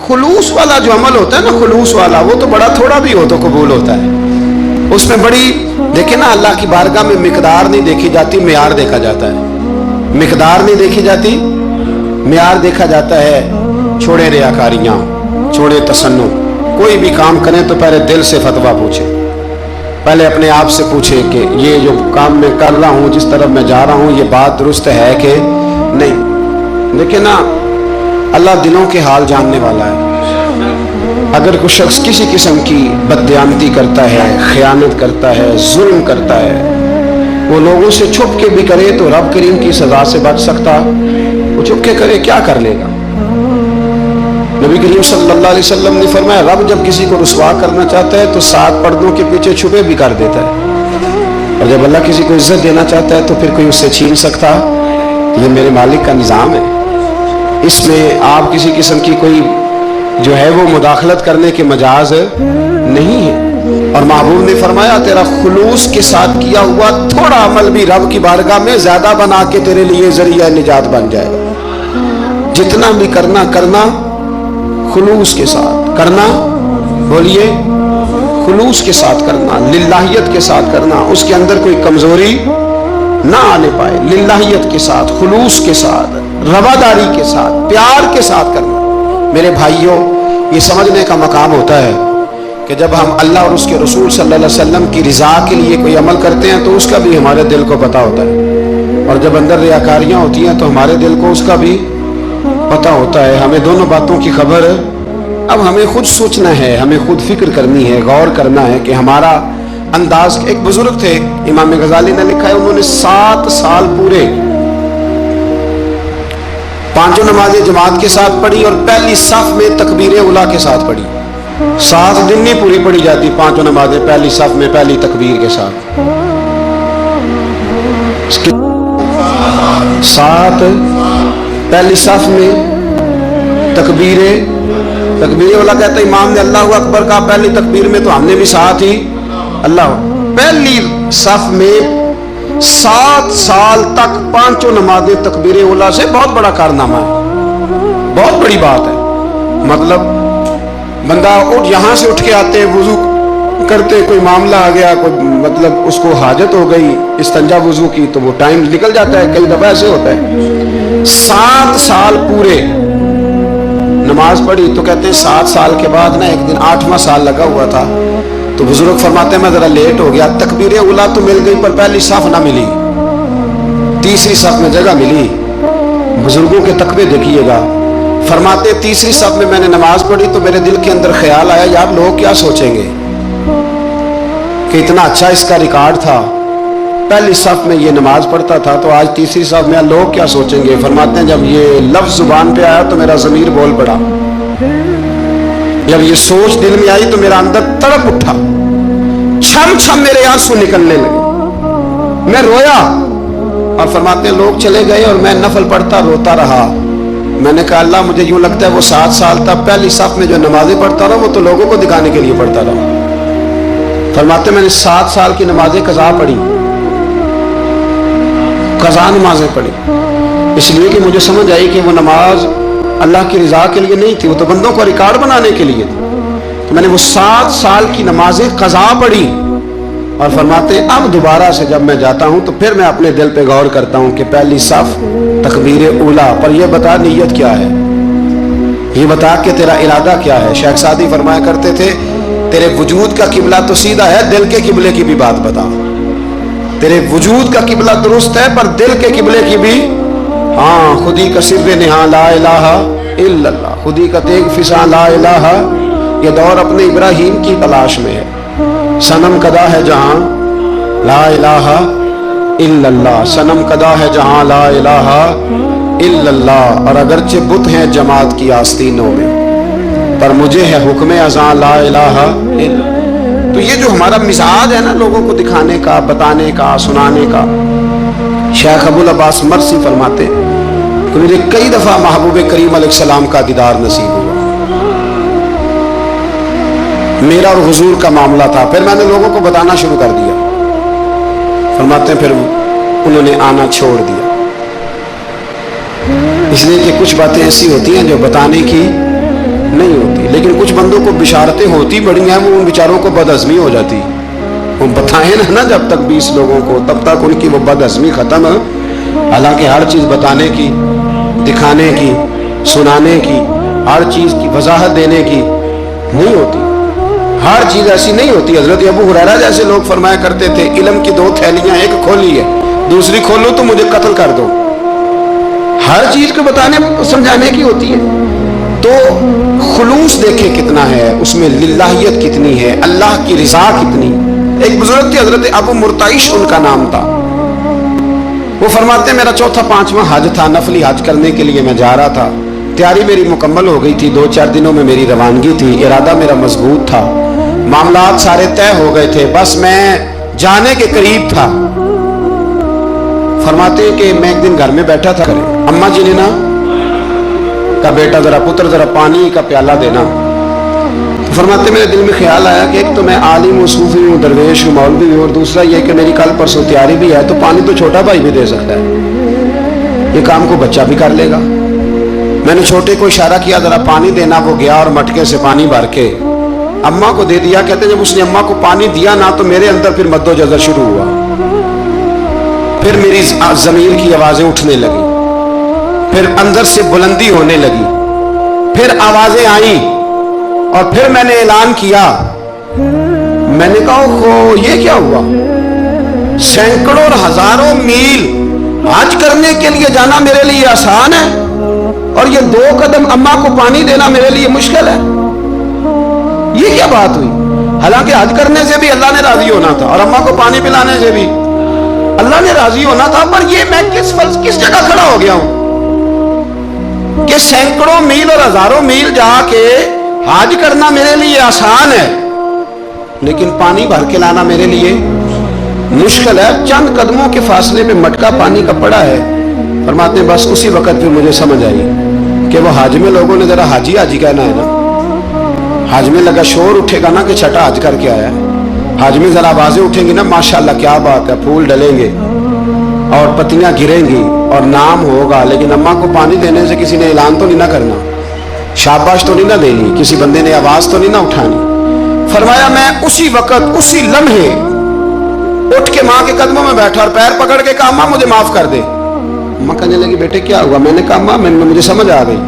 खुलूस वाला जो अमल होता है ना, खुलूस वाला, वो तो बड़ा थोड़ा भी हो तो कबूल होता है। उसमें बड़ी, देखे ना, अल्लाह की बारगाह में मिकदार नहीं देखी जाती, मियार देखा जाता है। मिकदार नहीं देखी जाती, मियार देखा जाता है। छोड़े रियाकारियाँ, छोड़े तसन्नु, कोई भी काम करें तो पहले दिल से फतवा पूछे, पहले अपने आप से पूछे कि ये जो काम मैं कर रहा हूँ, जिस तरफ मैं जा रहा हूँ, ये बात दुरुस्त है कि नहीं। देखिए ना, अल्लाह दिलों के हाल जानने वाला है। अगर कोई शख्स किसी किस्म की बददियानती करता है, खयानत करता है, जुल्म करता है, वो लोगों से छुप के भी करे तो रब करीम की सजा से बच सकता। वो छुप के करे क्या कर लेगा? नबी करीम सल्लल्लाहु अलैहि वसल्लम ने फरमाया, रब जब किसी को रुसवा करना चाहता है तो 7 पर्दों के पीछे छुपे भी कर देता है, और जब अल्लाह किसी को इज्जत देना चाहता है तो फिर कोई उससे छीन सकता? ये मेरे मालिक का निज़ाम है। इसमें आप किसी किस्म की कोई जो है वो मुदाखलत करने के मजाज नहीं है। और महबूब ने फरमाया, तेरा खुलूस के साथ किया हुआ थोड़ा अमल भी रब की बारगाह में ज्यादा बना के तेरे लिए जरिया निजात बन जाएगा। जितना भी करना खुलूस के साथ करना, बोलिए, खुलूस के साथ करना, लिल्लाहियत के साथ करना, उसके अंदर कोई कमजोरी ना आने पाए। लिल्लाहियत के साथ, खुलूस के साथ, रवादारी के साथ, प्यार के साथ करना। मेरे भाइयों, ये समझने का मकाम होता है कि जब हम अल्लाह और उसके रसूल सल्लल्लाहु अलैहि वसल्लम की रिजा के लिए कोई अमल करते हैं तो उसका भी हमारे दिल को पता होता है, और जब अंदर रियाकारियाँ होती हैं तो हमारे दिल को उसका भी पता होता है। हमें दोनों बातों की खबर अब हमें खुद सोचना है, हमें खुद फिक्र करनी है, गौर करना है कि हमारा अंदाज। एक बुजुर्ग थे, इमाम गजाली ने लिखा है, उन्होंने 7 साल पूरे 5 नमाजें जमात के साथ पढ़ी और पहली सफ में तकबीर उला के साथ पढ़ी। 7 दिन नहीं पूरी पढ़ी जाती 5 नमाजें पहली सफ में पहली तकबीर के साथ। 7 पहली सफ में तकबीर उला कहते, इमाम ने अल्लाह अकबर कहा पहली तकबीर में, तो हमने भी साथ ही अल्लाह। पहली सफ में 7 साल तक 5 नमाजें तकबीर उला से बहुत बड़ा कारनामा है, बहुत बड़ी बात है। मतलब बंदा यहाँ से उठ के आते हैं, वुजू करते, कोई मामला आ गया, कोई मतलब उसको हाजत हो गई इस्तंजा वुजू की, तो वो टाइम निकल जाता है। कई दफा ऐसे होता है। 7 साल पूरे नमाज पढ़ी, तो कहते हैं 7 साल के बाद ना एक दिन 8वां साल लगा हुआ था, तो बुजुर्ग फरमाते हैं मैं जरा लेट हो गया, तकबीर उला तो मिल गई पर पहली सफ ना मिली, तीसरी सफ में जगह मिली। बुजुर्गों के तकबे देखिएगा। फरमाते तीसरी सफ में मैंने नमाज पढ़ी तो मेरे दिल के अंदर ख्याल आया, यार लोग क्या सोचेंगे कि इतना अच्छा इसका रिकॉर्ड था, पहली सफ में ये नमाज पढ़ता था, तो आज तीसरी सफ में लोग क्या सोचेंगे। फरमाते हैं जब ये लफ्ज जुबान पे आया तो मेरा ज़मीर बोल पड़ा, जब ये सोच दिल में आई तो मेरा अंदर तड़प उठा, छम छम मेरे आंसू निकलने लगे, मैं रोया। और फरमाते हैं लोग चले गए और मैं नफल पढ़ता रोता रहा। मैंने कहा अल्लाह, मुझे यूं लगता है वो 7 साल तक पहली सफ में जो नमाजें पढ़ता रहा वो तो लोगों को दिखाने के लिए पढ़ता रहा। फरमाते मैंने 7 साल की नमाजें कज़ा पढ़ी, कज़ा नमाजें पढ़ी, इसलिए कि मुझे समझ आई कि वो नमाज अल्लाह की रजा के लिए नहीं थी, वो तो बंदों को रिकॉर्ड बनाने के लिए थी। तो मैंने वो 7 साल की नमाजें कज़ा पढ़ी। और फरमाते अब दोबारा से जब मैं जाता हूं तो फिर मैं अपने दिल पे गौर करता हूं कि पहली सफ तकबीर उला, पर यह बता नीयत क्या है, ये बता कि तेरा इरादा क्या है। शेख सादी फरमाया करते थे, तेरे वजूद का किबला तो सीधा है, दिल के किबले की भी बात बता। तेरे वजूद का किबला दुरुस्त है पर दिल के किबले की भी, हाँ, खुदी का सिर्र निहा ला इलाहा इल्लल्लाह, खुदी का तेग फिसा ला इलाहा। ये दौर अपने इब्राहीम की तलाश में है। सनम कदा है जहां ला इलाहा इल्लल्लाह, सनम कदा है जहां ला इलाहा इल्लल्लाह। और अगरचे बुत हैं जमात की आस्तीनों में, पर मुझे है हुक्म अज़ां ला इलाहा इल्लल्लाह। तो ये जो हमारा मिजाज है ना, लोगों को दिखाने का, बताने का, सुनाने का। शेख अबुल अब्बास मरसी फरमाते कि मुझे कई दफा महबूब करीम अलैहिस्सलाम का दीदार नसीब हुआ। मेरा और हुजूर का मामला था, फिर मैंने लोगों को बताना शुरू कर दिया। फरमाते हैं फिर उन्होंने आना छोड़ दिया, इसलिए कि कुछ बातें ऐसी होती हैं जो बताने की नहीं बंदों को बिशारतें होती बड़ी हैं, वो उन बेचारों को बदहज़मी हो जाती। वो बताएं ना जब तक 20 लोगों को, तब तक उनकी वो बदहज़मी ख़त्म। हालांकि हर चीज़ बताने की, दिखाने की, सुनाने की, हर चीज़ की वजाहत देने की नहीं होती। हर चीज़ ऐसी नहीं होती। हज़रत अबू हुरैरा जैसे लोग फरमाया करते थे, इल्म की 2 थैलियाँ, एक खोली है, दूसरी खोलो तो मुझे कत्ल कर दो। हर चीज़ को बताने समझाने की होती है। तो खुलूस देखे कितना है उसमें, लिल्लाहियत कितनी है, अल्लाह की रिजा कितनी। एक बुजुर्ग थे हजरत अबू मुर्ताइश उनका नाम था। वो फरमाते मेरा 4था-5वां हज था, नफली हज करने के लिए मैं जा रहा था। तैयारी मेरी मुकम्मल हो गई थी, 2-4 दिनों में मेरी रवानगी थी, इरादा मेरा मजबूत था, मामलात सारे तय हो गए थे, बस मैं जाने के करीब था। फरमाते कि मैं एक दिन घर में बैठा था, अम्मा जी ने ना का बेटा जरा पुत्र जरा पानी का प्याला देना। फरमाते मेरे दिल में ख्याल आया कि एक तो मैं आलिम हूँ, सूफी हूँ, दरवेश हूँ, मौलवी हूँ, और दूसरा ये कि मेरी कल परसों तैयारी भी है, तो पानी तो छोटा भाई भी दे सकता है, ये काम को बच्चा भी कर लेगा। मैंने छोटे को इशारा किया जरा पानी देना, वो गया और मटके से पानी भर के अम्मा को दे दिया। कहते जब उसने अम्मा को पानी दिया ना, तो मेरे अंदर फिर मद्दोजहर शुरू हुआ। फिर मेरी ज़मीर की आवाज़ें उठने लगी, फिर अंदर से बुलंदी होने लगी, फिर आवाज़ें आई, और फिर मैंने ऐलान किया। मैंने कहा ओहो ये क्या हुआ, सैकड़ों और हजारों मील हज करने के लिए जाना मेरे लिए आसान है, और ये 2 कदम अम्मा को पानी देना मेरे लिए मुश्किल है। ये क्या बात हुई? हालांकि हज करने से भी अल्लाह ने राजी होना था, और अम्मा को पानी पिलाने से भी अल्लाह ने राजी होना था, पर ये मैं किस जगह खड़ा हो गया हूं कि सैकड़ों मील और हजारों मील जाके हज करना मेरे लिए आसान है, लेकिन पानी भर के लाना मेरे लिए मुश्किल है। चंद कदमों के फासले पे मटका पानी का पड़ा है। फरमाते हैं बस उसी वक्त फिर मुझे समझ आई कि वो हज में लोगों ने जरा हाजी हाजी कहना है ना, हज में लगा शोर उठेगा ना कि छठा हज करके आया है, हज में जरा आवाजें उठेंगी ना, माशाल्लाह क्या बात है, फूल डलेंगे और पत्तियां गिरेंगी और नाम होगा। लेकिन अम्मा को पानी देने से किसी ने ऐलान तो नहीं ना करना, शाबाश तो नहीं ना देनी, किसी बंदे ने आवाज तो नहीं ना उठानी। फरमाया मैं उसी वक्त उसी लम्हे उठ के माँ के कदमों में बैठा और पैर पकड़ के कहा अम्मा मुझे माफ कर दे। अम्मा कहने लगी बेटे क्या हुआ? मैंने कहा अम्मा मुझे समझ आ गई,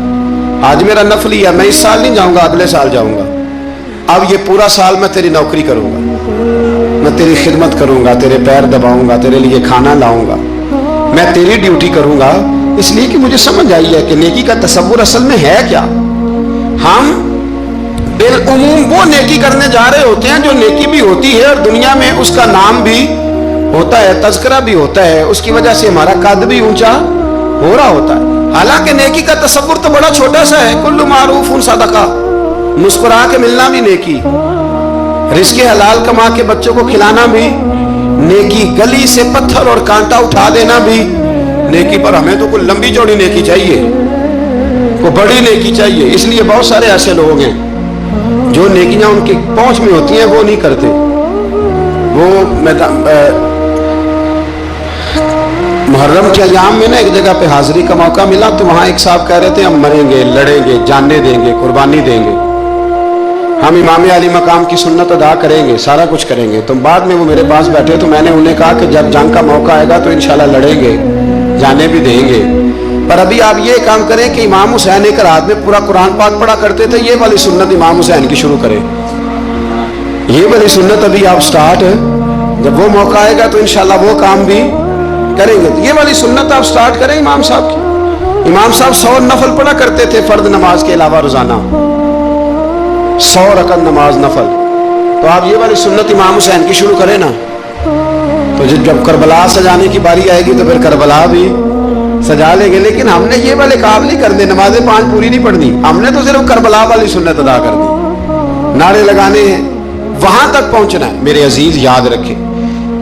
आज मेरा नफली है, मैं इस साल नहीं जाऊंगा, अगले साल जाऊंगा। अब ये पूरा साल मैं तेरी नौकरी करूंगा, मैं तेरी खिदमत करूंगा, तेरे पैर दबाऊंगा, तेरे लिए खाना लाऊंगा, मैं तेरी ड्यूटी करूंगा, इसलिए कि मुझे समझ आई है कि नेकी का तसव्वुर असल में है क्या। हम बिलउमूम वो नेकी करने जा रहे होते हैं जो नेकी भी होती है और दुनिया में उसका नाम भी होता है, तज़किरा भी होता है, उसकी वजह से हमारा कद भी ऊंचा हो रहा होता है। हालांकि नेकी का तसव्वुर तो बड़ा छोटा सा है, कुल्लु मारूफुन सदका, मुस्कुरा के मिलना भी नेकी, रिज़्क़ हलाल कमा के बच्चों को खिलाना भी नेकी, गली से पत्थर और कांटा उठा देना भी नेकी। पर हमें तो कोई लंबी चौड़ी नेकी चाहिए, कोई बड़ी नेकी चाहिए। इसलिए बहुत सारे ऐसे लोग हैं जो नेकियां उनकी पहुंच में होती हैं वो नहीं करते। वो मुहर्रम के अयाम में ना एक जगह पे हाजिरी का मौका मिला, तो वहां एक साहब कह रहे थे हम मरेंगे, लड़ेंगे, जानने देंगे, कुर्बानी देंगे, हम इमाम अली मकाम की सुन्नत अदा करेंगे, सारा कुछ करेंगे। तो बाद में वो मेरे पास बैठे तो मैंने उन्हें कहा कि जब जंग का मौका आएगा तो इंशाल्लाह लड़ेंगे, जाने भी देंगे, पर अभी आप ये काम करें कि इमाम हुसैन एक रात में पूरा कुरान पाक पढ़ा करते थे, ये वाली सुन्नत इमाम हुसैन की शुरू करें, ये वाली सुन्नत अभी आप स्टार्ट, जब वो मौका आएगा तो इंशाल्लाह वो काम भी करेंगे। तो ये वाली सुन्नत आप स्टार्ट करें इमाम साहब की। इमाम साहब 100 नफल पढ़ा करते थे फर्द नमाज के अलावा रोजाना, 100 रकत नमाज नफल। तो आप ये वाली सुन्नत इमाम हुसैन की शुरू करें ना, तो जब करबला सजाने की बारी आएगी तो फिर करबला भी सजा लेंगे। लेकिन हमने ये वाले काम नहीं करने, नमाजें 5 पूरी नहीं पढ़नी, हमने तो सिर्फ करबला वाली सुन्नत अदा कर दी, नारे लगाने हैं, वहां तक पहुंचना है। मेरे अजीज याद रखें,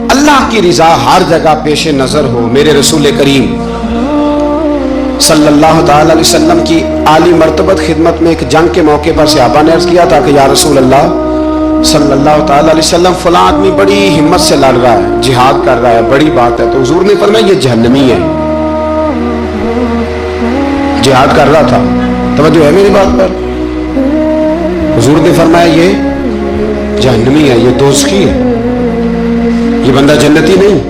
अल्लाह की रिजा हर जगह पेश नजर हो। मेरे रसूल करीम सल्लल्लाहु ताला अलैहि वसल्लम की आली मर्तबत खिदमत में एक जंग के मौके पर सहाबा ने अर्ज किया था कि या रसूल अल्लाह सल्लल्लाहु ताला अलैहि वसल्लम फलां आदमी बड़ी हिम्मत से लड़ रहा है, जिहाद कर रहा है, बड़ी बात है। तो हुजूर ने फरमाया ये जहन्नमी है, जिहाद कर रहा था, तवज्जो है मेरी बात पर। हुजूर ने फरमाया ये जहन्नमी है, ये दोज़खी है, ये बंदा जन्नती नहीं।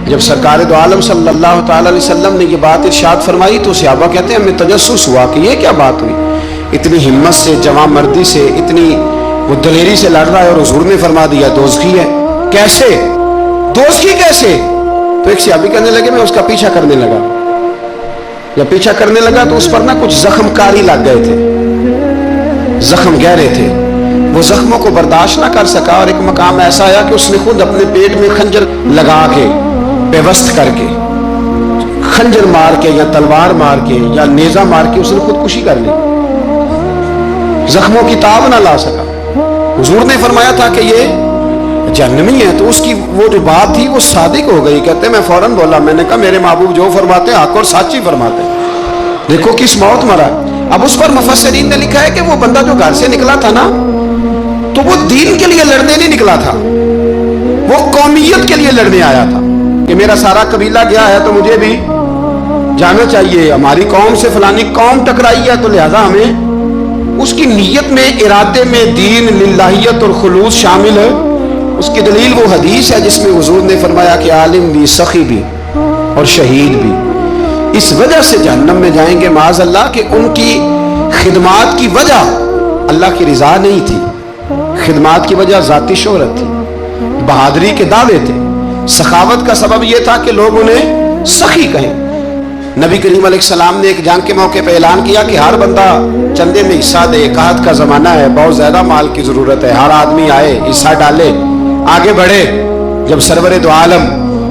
जब सरकार दो आलम सल्लल्लाहु ताला अलैहि वसल्लम ने ये बात इरशाद फरमाई तो सहाबा कहते हैं हमें तजस्सुस हुआ कि ये क्या बात हुई, इतनी हिम्मत से, जवां मर्दी से, इतनी वो दलेरी से लड़ रहा है और हुजूर ने फरमा दिया दोज़खी है। कैसे दोज़खी कैसे? तो एक सहाबी कहने लगे मैं उसका पीछा करने लगा। जब पीछा करने लगा तो उस पर ना कुछ जख्मकारी लग गए थे, जख्म गहरे थे, वो जख्मों को बर्दाश्त ना कर सका और एक मकाम ऐसा आया कि उसने खुद अपने पेट में खंजर लगा के, बेवस्त करके, खंजर मार के या तलवार मार के या नेजा मार के उसने खुदकुशी कर ली, जख्मों की ताब ना ला सका। हुजूर ने फरमाया था कि ये जहन्नमी है, तो उसकी वो जो बात थी वो सादिक हो गई। कहते मैं फौरन बोला, मैंने कहा मेरे महबूब जो फरमाते हैं हक और सच्ची फरमाते हैं, देखो किस मौत मरा। अब उस पर मुफस्सिरीन ने लिखा है कि वो बंदा जो घर से निकला था ना, तो वो दीन के लिए लड़ने नहीं निकला था, वो कौमियत के लिए लड़ने आया था कि मेरा सारा कबीला गया है तो मुझे भी जाना चाहिए, हमारी कौम से फलानी कौम टकराई है तो लिहाजा हमें। उसकी नीयत में, इरादे में दीन, लिल्लाहियत और खुलूस शामिल है। उसकी दलील वो हदीस है जिसमें हुजूर ने फरमाया कि आलिम भी, सखी भी और शहीद भी इस वजह से जहन्नम में जाएंगे माज़ अल्लाह कि उनकी खिदमात की वजह अल्लाह की रिजा नहीं थी, खिदमात की वजह ज़ाती शोहरत थी, बहादुरी के दावे थे, सखावत का सबब यह था कि लोग उन्हें सखी कहें। नबी करीम अलैहिस्सलाम ने एक जंग के मौके पर ऐलान किया कि हर बंदा चंदे में हिस्सा दे, कहत का जमाना है, बहुत ज्यादा माल की जरूरत है, हर आदमी आए, हिस्सा डाले, आगे बढ़े। जब सरवरे दो आलम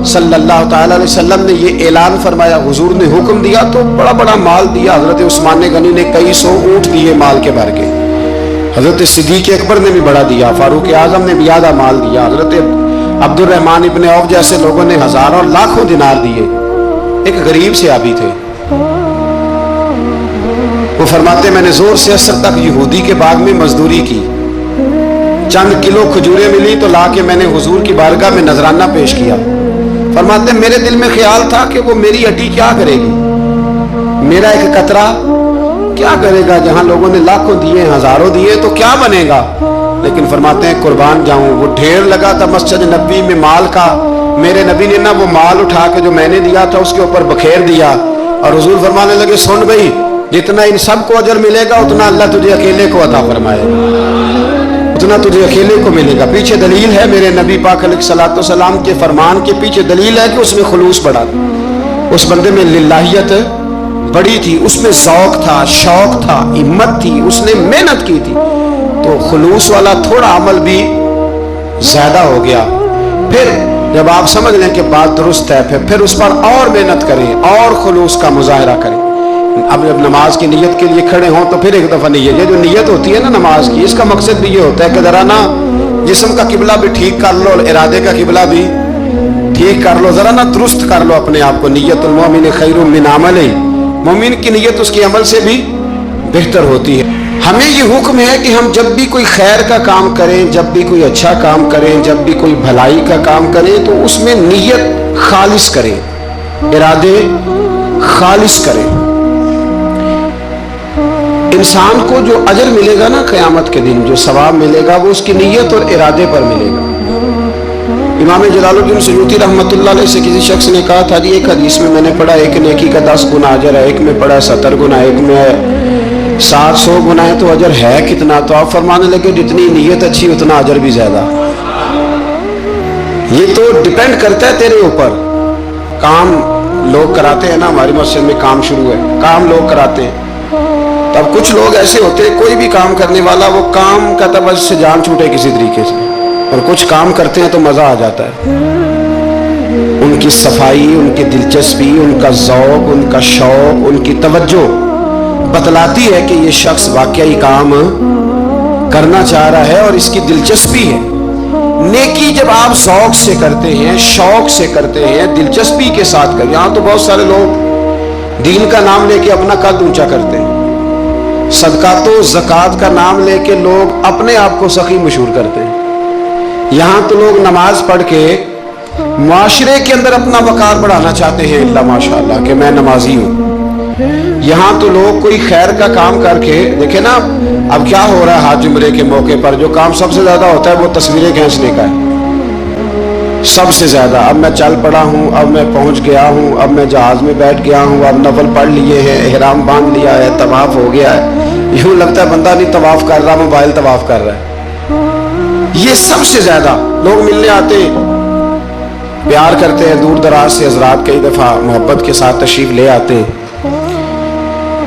सल्लल्लाहु ताला अलैहि वसल्लम ने ये ऐलान फरमाया, हुजूर ने हुक्म दिया तो बड़ा बड़ा माल दिया। हजरत उस्मान गनी ने कई सौ ऊंट दिए माल के भर के, हजरत सिद्दीक अकबर ने भी बड़ा दिया, फारूक आजम ने भी आधा माल दिया, हजरत अब्दुल रहमान इब्ने औफ जैसे लोगों ने हजारों लाखों दिनार दिए। एक गरीब से आबी थे, वो फरमाते मैंने जोर से असर तक यहूदी के बाग में मजदूरी की, चंद किलो खजूरें मिली तो लाके मैंने हुजूर की बारगाह में नजराना पेश किया। फरमाते मेरे दिल में ख्याल था कि वो मेरी हड्डी क्या करेगी, मेरा एक कतरा क्या करेगा, जहां लोगों ने लाखों दिए, हजारों दिए तो क्या बनेगा। लेकिन फरमाते हैं कुर्बान जाऊं, वो ढेर लगा था मस्जिद नबी में माल का, मेरे नबी ने ना वो माल उठा के जो मैंने दिया था उसके ऊपर बखेर दिया और हुजूर फरमाने लगे सुन भाई, जितना इन सबको अजर मिलेगा उतना अल्लाह तुझे अकेले को अता फरमाएगा, उतना तुझे अकेले को मिलेगा। पीछे दलील है मेरे नबी पाक अलैहिस्सलातु वस्सलाम के फरमान के पीछे दलील है कि उसमें खुलूस बढ़ा, उस बंदे में लिल्लाहियत बड़ी थी, उसमें ज़ौक़ था, शौक था, हिम्मत थी, उसने मेहनत की थी, तो खुलूस वाला थोड़ा अमल भी ज्यादा हो गया। फिर जब आप समझ लें कि बात दुरुस्त है, फिर उस पर और मेहनत करें और खुलूस का मुजाहरा करें। अब जब नमाज की नीयत के लिए खड़े हों तो फिर एक दफ़ा नीयत, ये जो नीयत होती है ना नमाज की, इसका मकसद भी ये होता है कि ज़रा ना जिस्म का किबला भी ठीक कर लो और इरादे का किबला भी ठीक कर लो, ज़रा ना दुरुस्त कर लो अपने आप को। नीयतुल मोमिन खैरुम मिन अमलिही, मोमिन की नीयत उसके अमल से भी बेहतर होती है। हमें ये हुक्म है कि हम जब भी कोई खैर का काम करें, जब भी कोई अच्छा काम करें, जब भी कोई भलाई का काम करें तो उसमें नीयत खालिस करें, इरादे खालिस करें। इंसान को जो अजर मिलेगा ना क़यामत के दिन, जो सवाब मिलेगा वो उसकी नीयत और इरादे पर मिलेगा। इमाम जलालुद्दीन सयूती रहमतुल्लाह अलैह से किसी शख्स ने कहा था जी एक हदीस में मैंने पढ़ा एक नेकी का 10 गुना अजर है, एक में पढ़ा 70 गुना, एक में 700 गुना है, तो अजर है कितना? तो आप फरमाने लगे जितनी नीयत अच्छी उतना अजर भी ज्यादा। ये तो डिपेंड करता है तेरे ऊपर। काम लोग कराते हैं ना, हमारी मस्जिद में काम शुरू है, काम लोग कराते हैं, तब कुछ लोग ऐसे होते हैं कोई भी काम करने वाला वो काम का तब से जान छूटे किसी तरीके से, और कुछ काम करते हैं तो मजा आ जाता है। उनकी सफाई, उनकी दिलचस्पी, उनका ज़ौक़, उनका शौक़, उनकी तवज्जो बतलाती है कि ये शख्स वाकई काम करना चाह रहा है और इसकी दिलचस्पी है। नेकी जब आप ज़ौक़ से करते हैं, शौक़ से करते हैं, दिलचस्पी के साथ करते हैं। यहाँ तो बहुत सारे लोग दीन का नाम लेके अपना कद ऊंचा करते हैं, सदकातो ज़कात का नाम लेके लोग अपने आप को सखी मशहूर करते हैं। यहाँ तो लोग नमाज पढ़ के माशरे के अंदर अपना वकार बढ़ाना चाहते हैं, अल्लाह माशाअल्लाह कि मैं नमाजी हूँ, यहाँ तो लोग कोई खैर का काम करके, देखे ना अब क्या हो रहा है हाथ जुमरे के मौके पर, जो काम सबसे ज्यादा होता है वो तस्वीरें खींचने का है सबसे ज्यादा। अब मैं चल पड़ा हूँ, अब मैं पहुंच गया हूँ, अब मैं जहाज में बैठ गया हूँ, अब नफल पढ़ लिए हैं, इहराम बांध लिया है, तवाफ हो गया है। यूं लगता है बंदा नहीं तवाफ कर रहा, मोबाइल तवाफ कर रहा है। ये सबसे ज्यादा लोग मिलने आते, प्यार करते हैं, दूर दराज से हजरात कई दफा मोहब्बत के साथ तशरीफ ले आते हैं।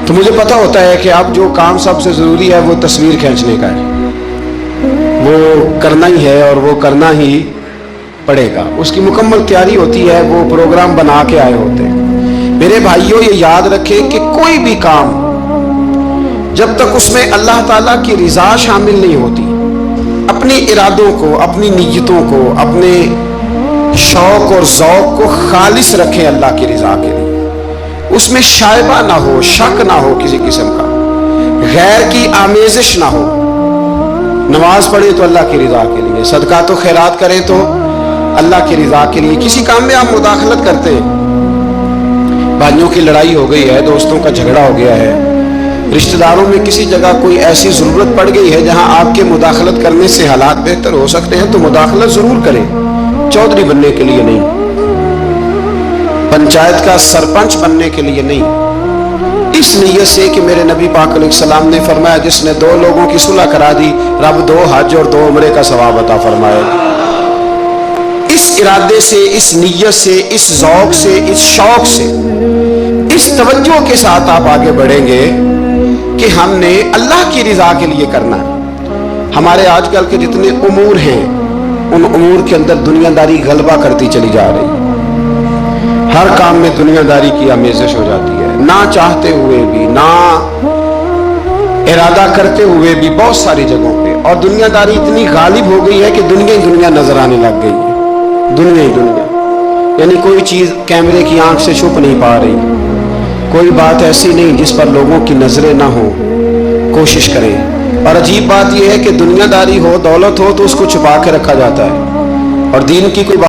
तो मुझे पता होता है कि अब जो काम सबसे जरूरी है वो तस्वीर खींचने का है, वो करना ही है और वो करना ही पड़ेगा। उसकी मुकम्मल तैयारी होती है, वो प्रोग्राम बना के आए होते हैं। मेरे भाइयों ये याद रखें कि कोई भी काम जब तक उसमें अल्लाह ताला की रिजा शामिल नहीं होती, अपने इरादों को, अपनी नीयतों को, अपने शौक और ज़ौक़ को खालिस रखें अल्लाह की रिजा के लिए। उसमें शायबा ना हो, शक ना हो किसी किस्म का, गैर की आमेज़िश ना हो। नमाज पढ़े तो अल्लाह की रिजा के लिए, सदका तो खैरात करें तो अल्लाह की रिजा के लिए। किसी काम में आप मुदाखलत करते हैं, भाइयों की लड़ाई हो गई है, दोस्तों का झगड़ा हो गया है, रिश्तेदारों में किसी जगह कोई ऐसी जरूरत पड़ गई है जहां आपके मुदाखलत करने से हालात बेहतर हो सकते हैं, तो मुदाखलत जरूर करें, चौधरी बनने के लिए नहीं, पंचायत का सरपंच बनने के लिए नहीं। इस नीयत से कि मेरे नबी पाक अलैहिस्सलाम ने फरमाया, जिसने दो लोगों की सुलह करा दी, रब 2 हज और 2 उम्रे का सवाब अता फरमाएगा। इस इरादे से, इस नीयत से, इस ज़ौक़ से, इस शौक से, इस तवज्जो के साथ आप आगे बढ़ेंगे कि हमने अल्लाह की रिजा के लिए करना है। हमारे आजकल के जितने उमूर हैं, उन उमूर के अंदर दुनियादारी गलबा करती चली जा रही है। हर काम में दुनियादारी की आमेज़श हो जाती है, ना चाहते हुए भी, ना इरादा करते हुए भी, बहुत सारी जगहों पे। और दुनियादारी इतनी गालिब हो गई है कि दुनिया ही दुनिया नजर आने लग गई है, दुनिया ही दुनिया। यानी कोई चीज कैमरे की आंख से छुप नहीं पा रही, कोई बात ऐसी नहीं जिस पर लोगों की नजरें ना हो। कोशिश करें। और अजीब बात यह है कि दुनियादारी हो, दौलत हो, तो उसको छुपा के रखा जाता है, और दीन की कोई